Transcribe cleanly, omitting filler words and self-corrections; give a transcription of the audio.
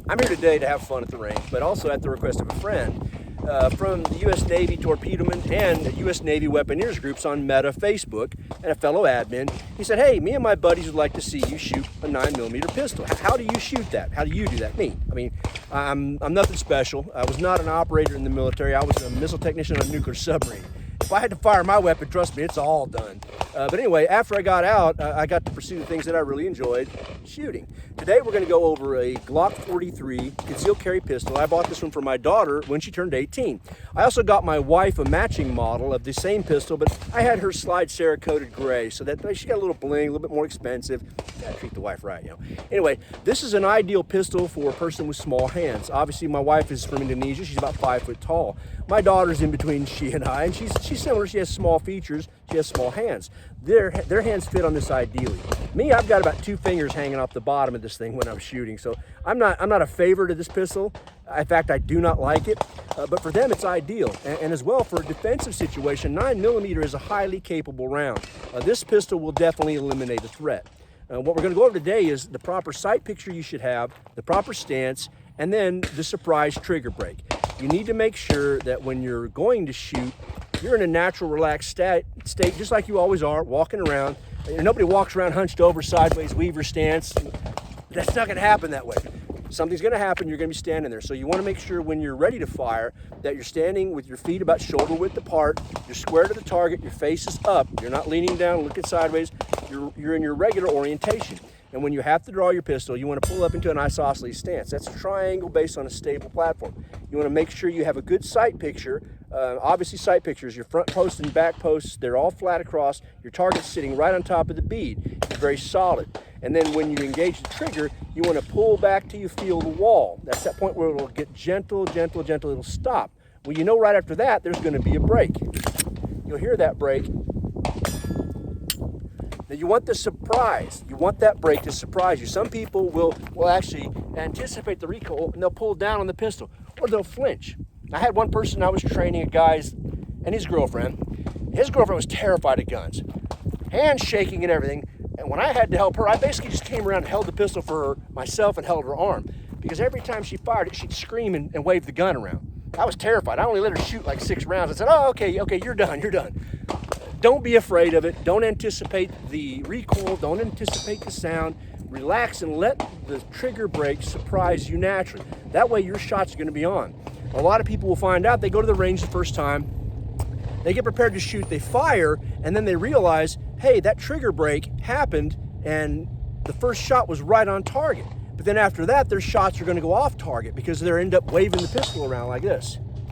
I'm here today to have fun at the range, but also at the request of a friend from the U.S. Navy Torpedoman and U.S. Navy Weaponeers groups on Meta Facebook, and a fellow admin. He said, hey, me and my buddies would like to see you shoot a 9mm pistol. How do you shoot that? How do you do that? Me. I mean, I'm nothing special. I was not an operator in the military. I was a missile technician on a nuclear submarine. If I had to fire my weapon, trust me, it's all done. But anyway, after I got out, I got to pursue the things that I really enjoyed, shooting. Today we're going to go over a Glock 43 concealed carry pistol. I bought this one for my daughter when she turned 18. I also got my wife a matching model of the same pistol, but I had her slide Cerakoted gray, so that she got a little bling, a little bit more expensive. Gotta treat the wife right, you know. Anyway, this is an ideal pistol for a person with small hands. Obviously, my wife is from Indonesia. She's about 5 foot tall. My daughter's in between she and I, and she's similar. She has small features. She has small hands. Their hands fit on this ideally. Me, I've got about 2 fingers hanging off the bottom of this thing when I'm shooting, so I'm not a favorite of this pistol. In fact, I do not like it, but for them it's ideal. And as well, for a defensive situation, 9mm is a highly capable round. This pistol will definitely eliminate the threat. What we're going to go over today is the proper sight picture you should have, the proper stance, and then the surprise trigger break. You need to make sure that when you're going to shoot, you're in a natural, relaxed state, just like you always are, walking around. Nobody walks around hunched over, sideways, weaver stance. That's not going to happen that way. Something's going to happen, you're going to be standing there. So you want to make sure when you're ready to fire that you're standing with your feet about shoulder width apart, you're square to the target, your face is up, you're not leaning down, looking sideways, you're in your regular orientation. And when you have to draw your pistol, you want to pull up into an isosceles stance. That's a triangle based on a stable platform. You want to make sure you have a good sight picture. Obviously, sight pictures, your front post and back posts, they're all flat across. Your target's sitting right on top of the bead. It's very solid. And then when you engage the trigger, you want to pull back till you feel the wall. That's that point where it'll get gentle, gentle, gentle. It'll stop. Well, you know right after that, there's going to be a break. You'll hear that break. Now you want the surprise. You want that break to surprise you. Some people will actually anticipate the recoil and they'll pull down on the pistol or they'll flinch. I had one person I was training, a guy's and his girlfriend. His girlfriend was terrified of guns, hands shaking and everything. And when I had to help her, I basically just came around and held the pistol for her myself and held her arm, because every time she fired it, she'd scream and wave the gun around. I was terrified. I only let her shoot like 6 rounds. I said, oh, okay, you're done. Don't be afraid of it. Don't anticipate the recoil. Don't anticipate the sound. Relax and let the trigger break surprise you naturally. That way your shot's going to be on. A lot of people will find out, they go to the range the first time, they get prepared to shoot, they fire, and then they realize, hey, that trigger break happened and the first shot was right on target. But then after that, their shots are going to go off target because they end up waving the pistol around like this.